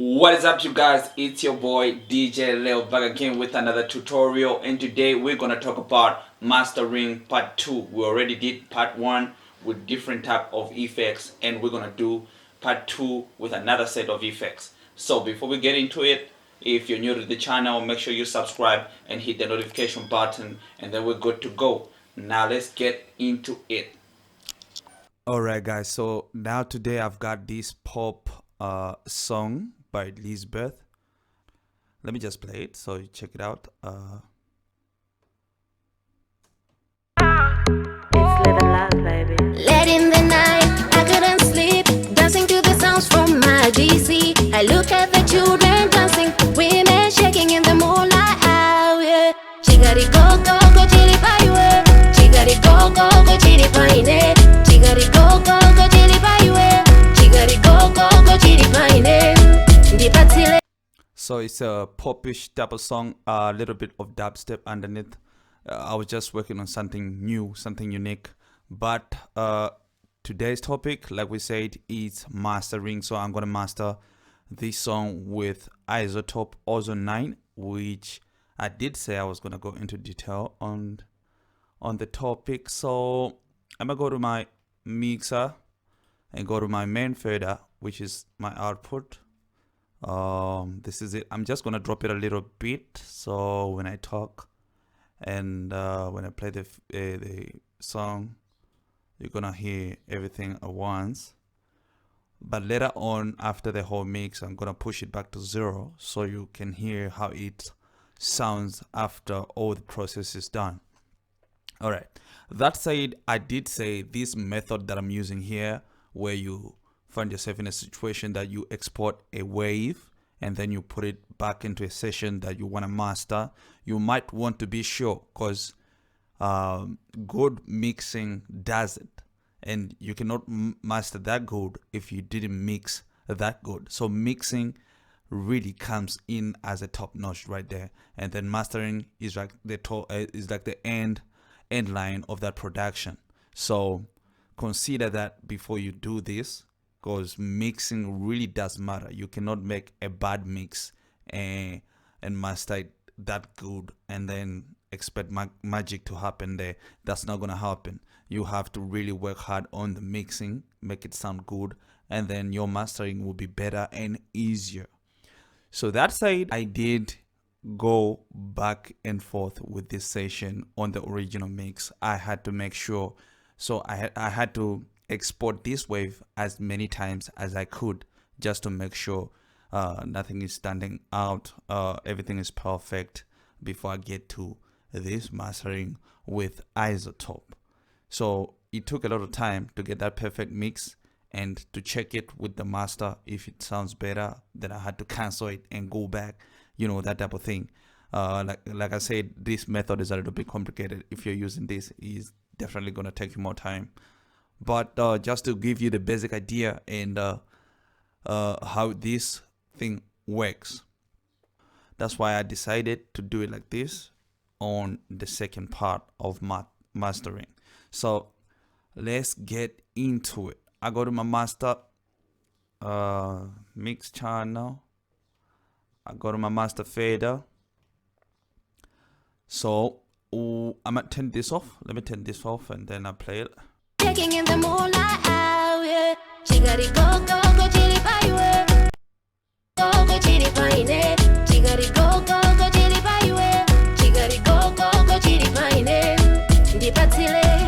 What is up, you guys? It's your boy DJ Leo back again with another tutorial, and today we're gonna talk about mastering part 2. We already did part 1 with different type of effects, and we're gonna do part 2 with another set of effects. So before we get into it, if you're new to the channel, make sure you subscribe and hit the notification button, and then we're good to go. Now let's get into it. Alright guys, so now today I've got this pop song by Elizabeth. Let me just play it so you check it out. It's living love, baby. Late in the night, I couldn't sleep, dancing to the sounds from my DC. I look at the children dancing, women shaking in the moonlight. Oh, yeah. Chigari go go go chiri paiwe. Chigari go go go chiri paine. Chigari go go go chiri paiwe. Chigari go go go chiri paine. Ndipatile. So it's a popish type of song, a little bit of dubstep underneath. I was just working on something new, something unique. But today's topic, like we said, is mastering. So I'm gonna master this song with Izotope Ozone 9, which I did say I was gonna go into detail on the topic. So I'm gonna go to my mixer and go to my main fader, which is my output. This is it. I'm just gonna drop it a little bit, so when I talk and when I play the song, you're gonna hear everything at once. But later on, after the whole mix, I'm gonna push it back to 0 so you can hear how it sounds after all the process is done. All right, that said, I did say this method that I'm using here, where you find yourself in a situation that you export a wave and then you put it back into a session that you want to master, you might want to be sure, because good mixing does it, and you cannot master that good if you didn't mix that good. So mixing really comes in as a top notch right there, and then mastering is like the end line of that production. So consider that before you do this, because mixing really does matter. You cannot make a bad mix and master it that good and then expect magic to happen there. That's not gonna happen. You have to really work hard on the mixing, make it sound good, and then your mastering will be better and easier. So that said, I did go back and forth with this session on the original mix. I had to make sure, so I had to export this wave as many times as I could, just to make sure nothing is standing out, everything is perfect before I get to this mastering with Izotope. So it took a lot of time to get that perfect mix and to check it with the master. If it sounds better, then I had to cancel it and go back, that type of thing. Like I said, this method is a little bit complicated. If you're using this, it's definitely gonna take you more time. But just to give you the basic idea and how this thing works, that's why I decided to do it like this on the second part of mastering. So let's get into it. I go to my master mix channel. I go to my master fader. So I'm gonna turn this off. Let me turn this off and then I play it. Shaking in the moonlight, oh, yeah. Chigari go go go chiri paiwe. Go go chiri paine. Chigari go go go chiri paiwe. Chigari go go go chiri paine. Ndipatile.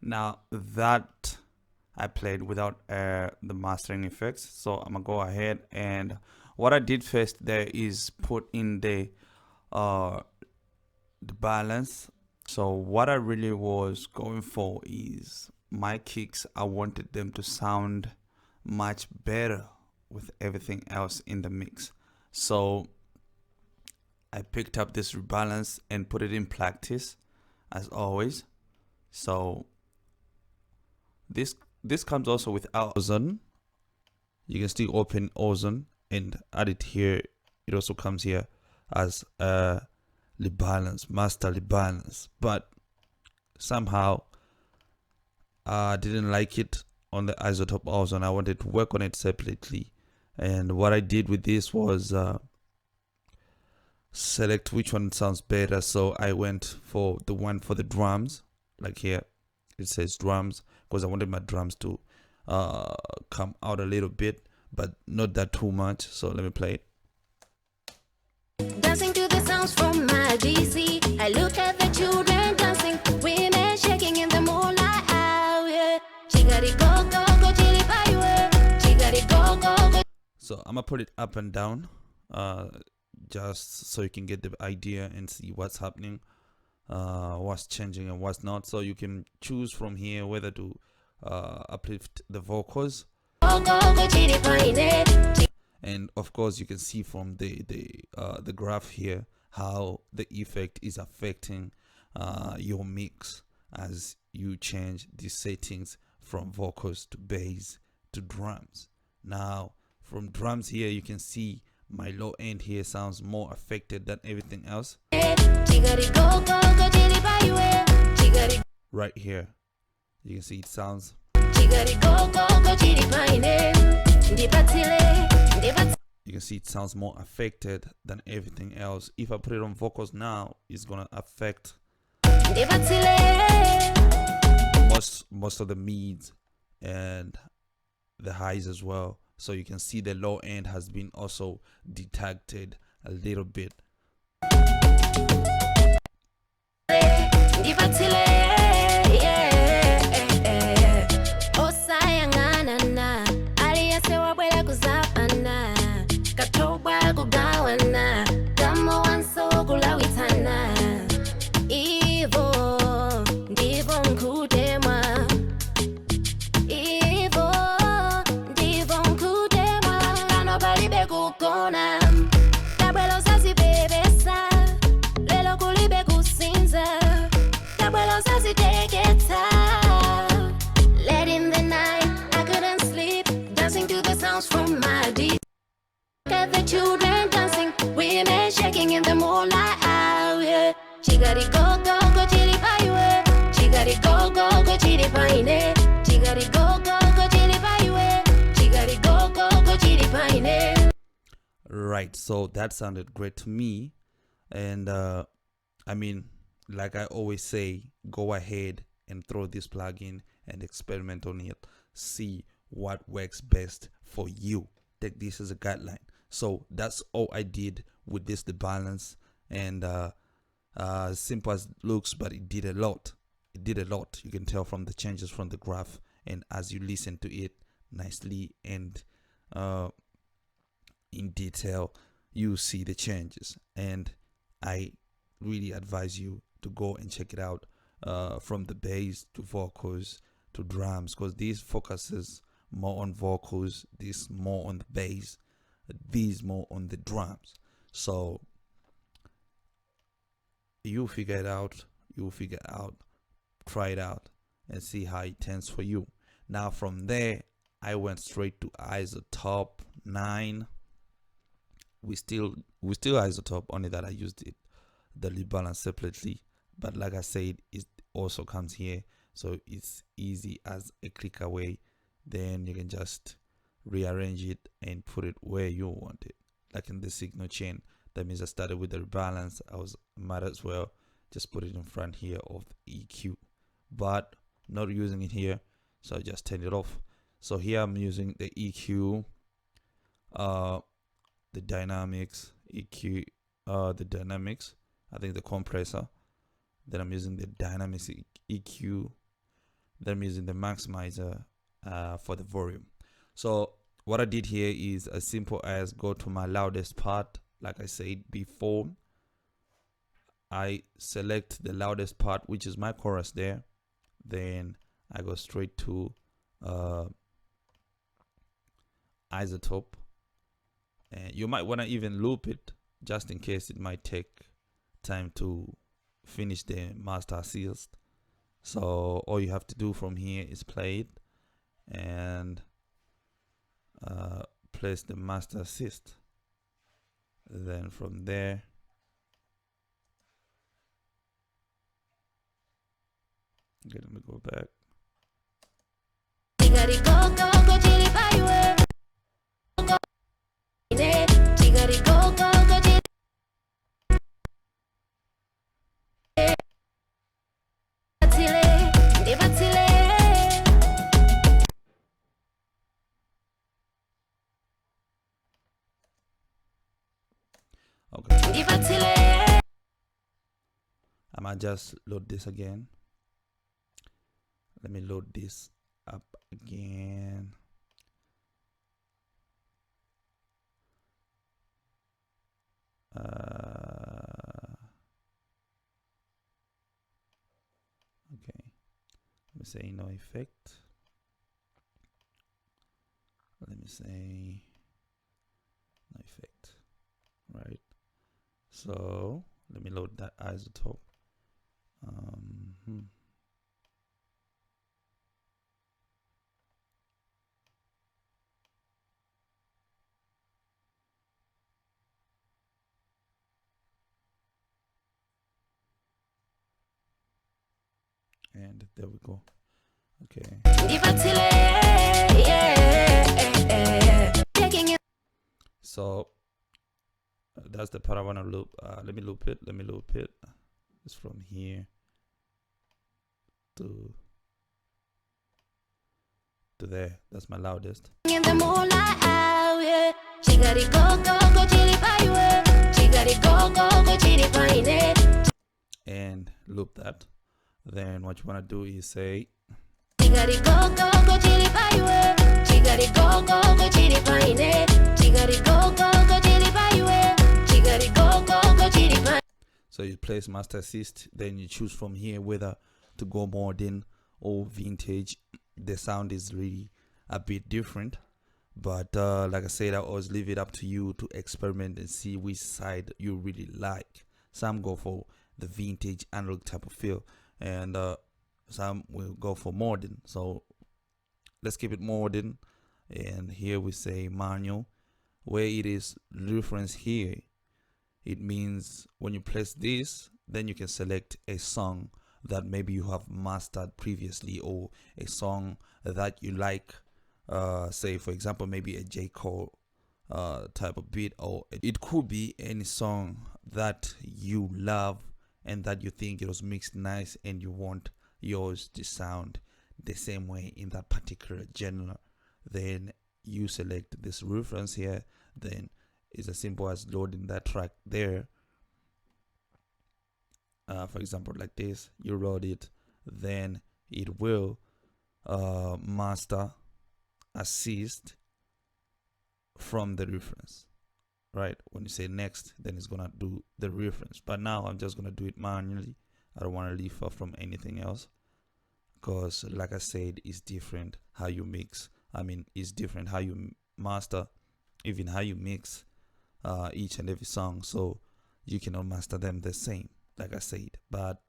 Now that I played without the mastering effects, so I'm gonna go ahead, and what I did first there is put in the balance. So what I really was going for is my kicks. I wanted them to sound much better with everything else in the mix. So I picked up this rebalance and put it in practice as always. So this comes also with ozone. You can still open ozone and add it here. It also comes here as Rebalance, master Rebalance, but somehow I didn't like it on the Izotope ozone. I wanted to work on it separately And what I did with this was select which one sounds better. So I went for the one for the drums, like here it says drums, because I wanted my drums to come out a little bit, but not that too much. So let me play it. Dancing to the sounds from my DC. I look at the children dancing, women shaking in the moonlight. Oh, yeah. Chigari go go go chili pie. Chigari go go go. So I'm gonna put it up and down, just so you can get the idea and see what's happening, what's changing and what's not. So you can choose from here whether to uplift the vocals. Go go go chili pie. And of course you can see from the graph here how the effect is affecting your mix as you change the settings from vocals to bass to drums. Now from drums here you can see my low end here sounds more affected than everything else. Right here you can see it sounds. You can see it sounds more affected than everything else. If I put it on vocals now, it's gonna affect most of the mids and the highs as well. So you can see the low end has been also detected a little bit. From my D. Look at the children dancing, women shaking in the moonlight. Oh, yeah. Chigari go go go chili pie. Chigari go go go chili pie. Chigari go go go chili pie. Chigari go go go chili pie. Right, so that sounded great to me. And I mean, like I always say, go ahead and throw this plugin and experiment on it. See what works best for you. Take this as a guideline. So that's all I did with this Rebalance, and simple as it looks, but it did a lot. It did a lot. You can tell from the changes from the graph, and as you listen to it nicely and in detail, you see the changes. And I really advise you to go and check it out, from the bass to vocals to drums, because these focuses more on vocals, this more on the bass, these more on the drums. So you figure it out, try it out and see how it turns for you. Now from there I went straight to Izotope 9. We still Izotope, only that I used the Rebalance separately, but like I said, it also comes here, so it's easy as a click away. Then you can just rearrange it and put it where you want it, like in the signal chain. That means I started with the Rebalance, might as well just put it in front here of the EQ, but not using it here, so I just turn it off. So here I'm using the EQ, the dynamics EQ, the dynamics, I think the compressor. Then I'm using the dynamics EQ. Then I'm using the maximizer for the volume. So what I did here is as simple as go to my loudest part. Like I said before, I select the loudest part, which is my chorus there. Then I go straight to Izotope, and you might want to even loop it just in case it might take time to finish the master assist. So all you have to do from here is play it and place the master assist. Then from there, okay, let me go back. Okay. I might just load this again. Let me load this up again. Okay. Let me say no effect. Let me say no effect. Right. So let me load that isotope. And there we go. Okay. So that's the part I want to loop. Let me loop it. It's from here to there. That's my loudest. In the moonlight, yeah. She got it go chili pie, she got it go chili pie. And loop that. Then what you want to do is say She got it go chili pie, she got it go chili pie. She got it go chili pie, she got it go chili pie. so you place master assist, then you choose from here whether to go modern or vintage. The sound is really a bit different, but like I said, I always leave it up to you to experiment and see which side you really like. Some go for the vintage analog type of feel, and some will go for modern. So let's keep it modern, and here we say manual, where it is reference here. It means when you place this, then you can select a song that maybe you have mastered previously, or a song that you like, say for example maybe a J. Cole type of beat, or it could be any song that you love and that you think it was mixed nice and you want yours to sound the same way in that particular genre. Then you select this reference here, then it's as simple as loading that track there. For example, like this, you load it, then it will master assist from the reference. Right, when you say next, then it's gonna do the reference, but now I'm just gonna do it manually. I don't want to leave off from anything else, because like I said, it's different how you mix. It's different how you master, even how you mix each and every song, so you cannot master them the same, like I said. But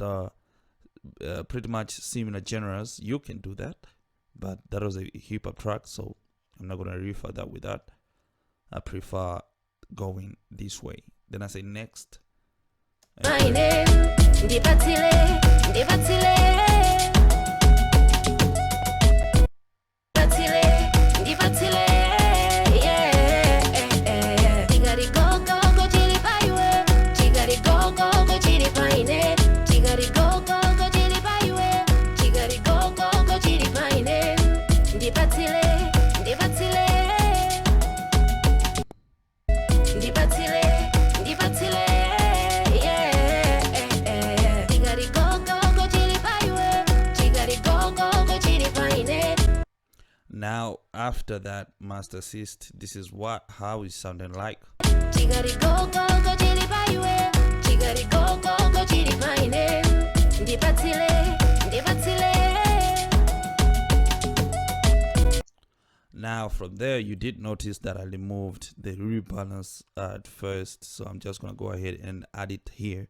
pretty much similar genres, you can do that, but that was a hip-hop track, so I'm not gonna refer that with that. I prefer going this way. Then I say next. Now after that master assist, this is how it's sounding like. Now from there, you did notice that I removed the rebalance at first, so I'm just gonna go ahead and add it here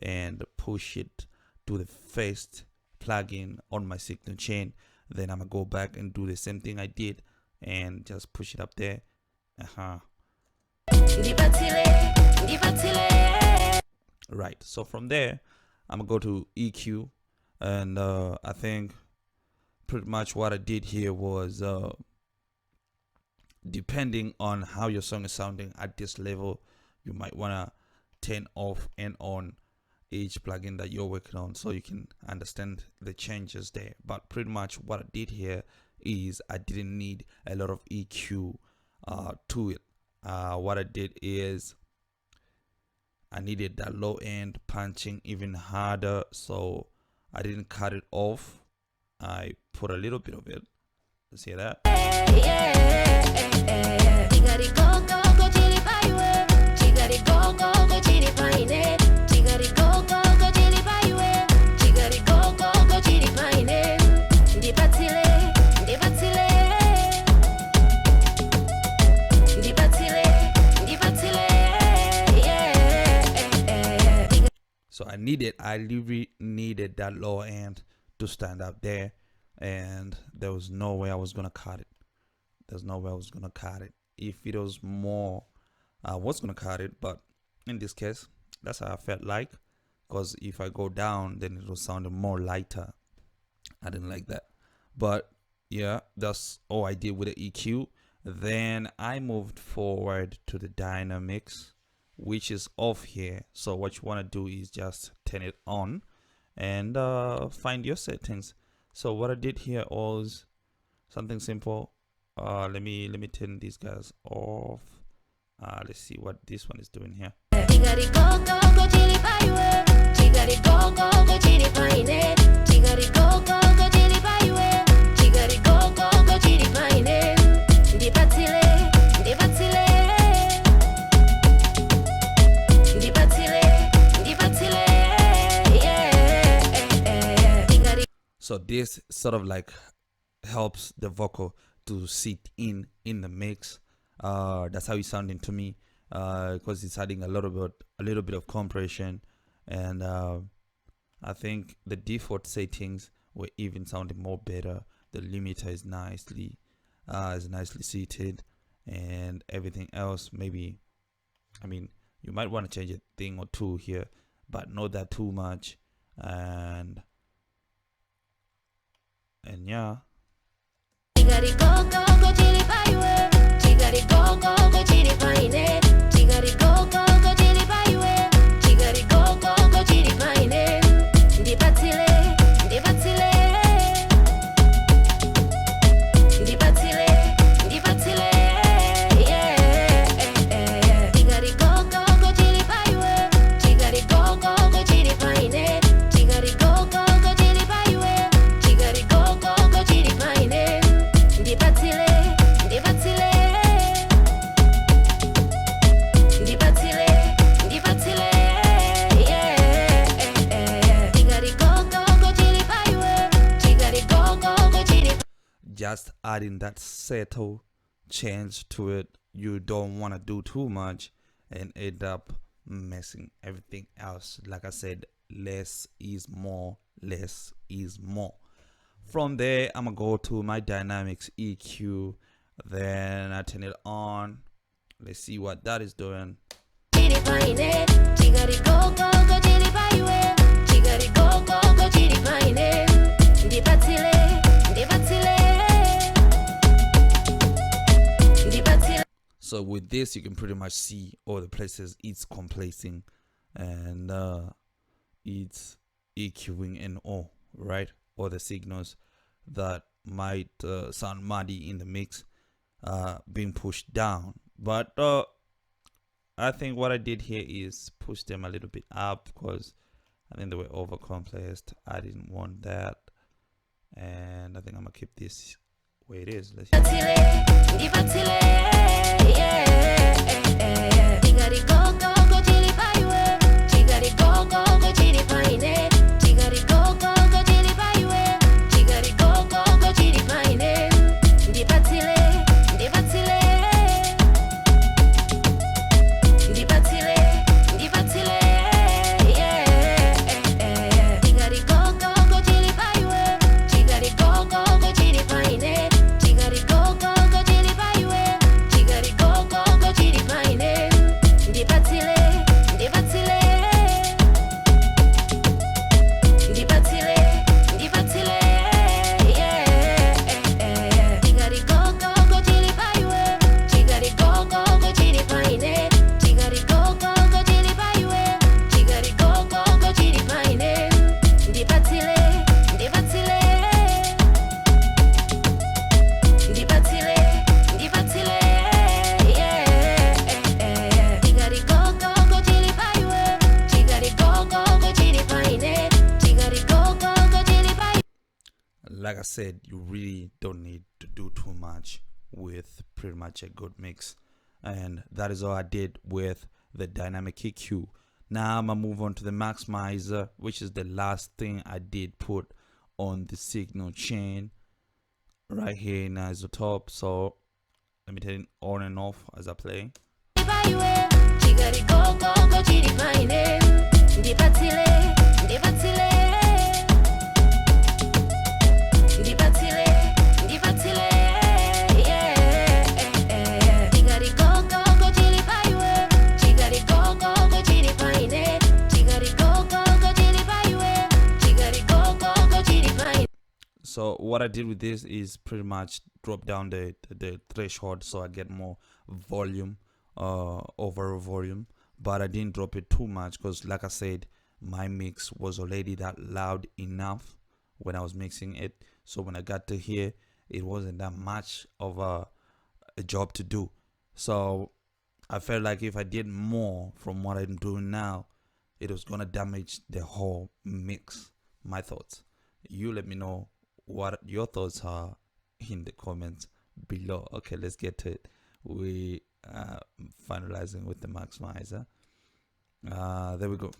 and push it to the first plugin on my signal chain. Then I'm gonna go back and do the same thing I did and just push it up there. Right, so from there I'm gonna go to EQ, and I think pretty much what I did here was depending on how your song is sounding at this level, you might want to turn off and on each plugin that you're working on so you can understand the changes there. But pretty much what I did here is I didn't need a lot of EQ to it. What I did is I needed that low end punching even harder, so I didn't cut it off. I put a little bit of it. Let's hear that. So I really needed that lower end to stand up there, and there was no way I was gonna cut it. There's no way I was gonna cut it. If it was more, I was gonna cut it, but in this case, that's how I felt like. Because if I go down, then it will sound more lighter. I didn't like that. But yeah, that's all I did with the EQ. Then I moved forward to the dynamics, which is off here. So what you want to do is just turn it on and find your settings. So what I did here was something simple. Let me turn these guys off. Let's see what this one is doing here. So this sort of like helps the vocal to sit in the mix. That's how it's sounding to me, because it's adding a little bit of compression, and I think the default settings were even sounding more better. The limiter is nicely seated, and everything else maybe, I mean, you might want to change a thing or two here, but not that too much. And yeah. Just adding that settle change to it. You don't want to do too much and end up messing everything else. Like I said, less is more. From there, I'm gonna go to my dynamics EQ, then I turn it on. Let's see what that is doing. So with this, you can pretty much see all the places it's complacing and it's EQing and all, right? All the signals that might sound muddy in the mix being pushed down. But I think what I did here is push them a little bit up, because I think they were overcompressed. I didn't want that, and I think I'm gonna keep this where it is. Let's I said, you really don't need to do too much with pretty much a good mix. And that is all I did with the dynamic EQ. Now I'm gonna move on to the maximizer, which is the last thing I did put on the signal chain right here in Izotope. So let me turn it on and off as I play. So what I did with this is pretty much drop down the threshold so I get more volume, overall volume, but I didn't drop it too much because, like I said, my mix was already that loud enough when I was mixing it. So when I got to here, it wasn't that much of a job to do. So I felt like if I did more from what I'm doing now, it was gonna damage the whole mix. My thoughts. You let me know what your thoughts are in the comments below. Okay, let's get to it. We finalizing with the maximizer. There we go.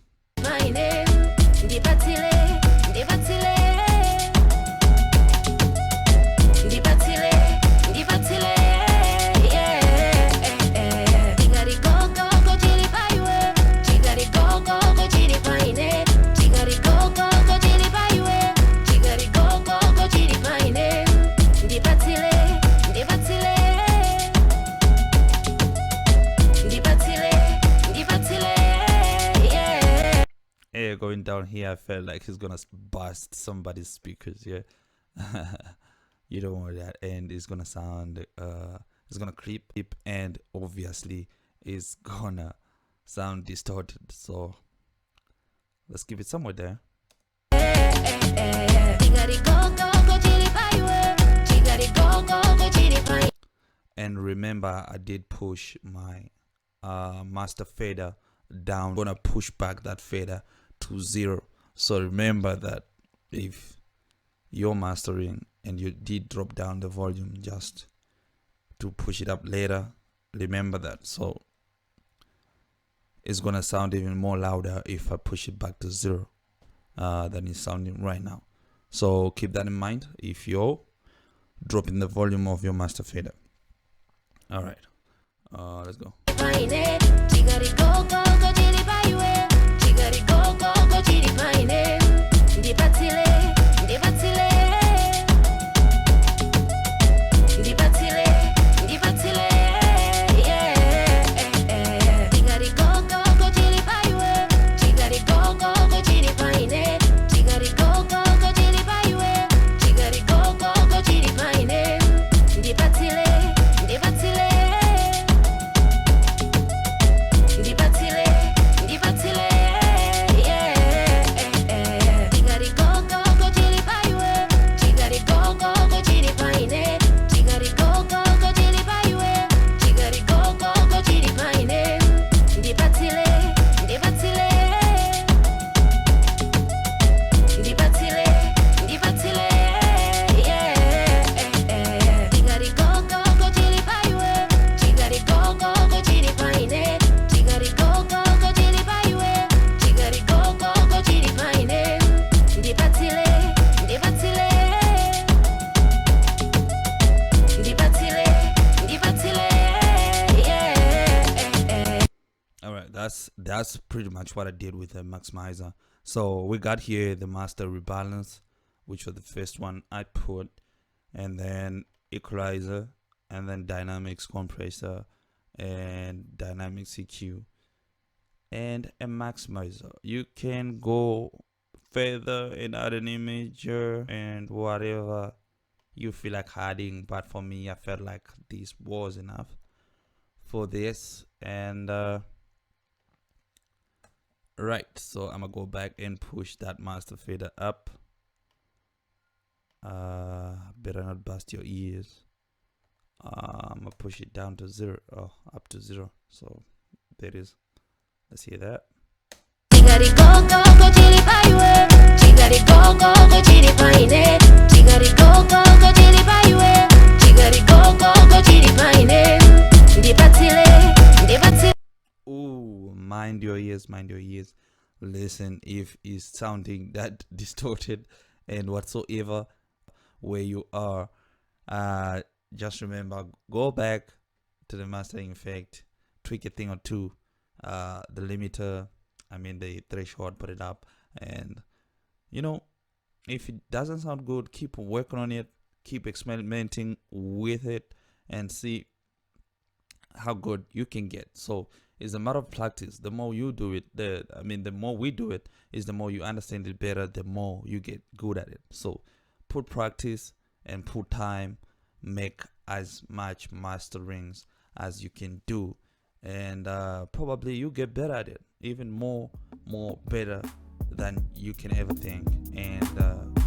Going down here, I felt like he's gonna bust somebody's speakers. Yeah, you don't want that, and it's gonna sound it's gonna creep, and obviously it's gonna sound distorted. So let's keep it somewhere there. And remember, I did push my master fader down. I'm gonna push back that fader to 0. So remember that if you're mastering and you did drop down the volume just to push it up later, remember that. So it's gonna sound even more louder if I push it back to 0 than it's sounding right now. So keep that in mind if you're dropping the volume of your master fader. All right, let's go. That's pretty much what I did with the maximizer. So we got here the master rebalance, which was the first one I put, and then equalizer, and then dynamics compressor, and dynamic EQ, and a maximizer. You can go further and add an imager and whatever you feel like adding, but for me I felt like this was enough for this. And right, so I'm gonna go back and push that master fader up. Better not bust your ears. I'm gonna push it down to 0, up to 0. So there it is. Let's hear that. Chigari go go go go go chili paiwe chigari go go go chili paine ndipatsile Ooh, mind your ears, mind your ears. Listen, if it's sounding that distorted and whatsoever where you are, just remember, go back to the mastering effect, tweak a thing or two, the limiter, the threshold, put it up, and if it doesn't sound good, keep working on it, keep experimenting with it, and see how good you can get. So it's a matter of practice. The more you do it, the more we do it, is the more you understand it better, the more you get good at it. So put practice and put time, make as much masterings as you can do, and probably you get better at it, even more better than you can ever think, and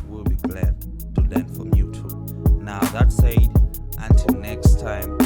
we'll be glad to learn from you too. Now that said, until next time,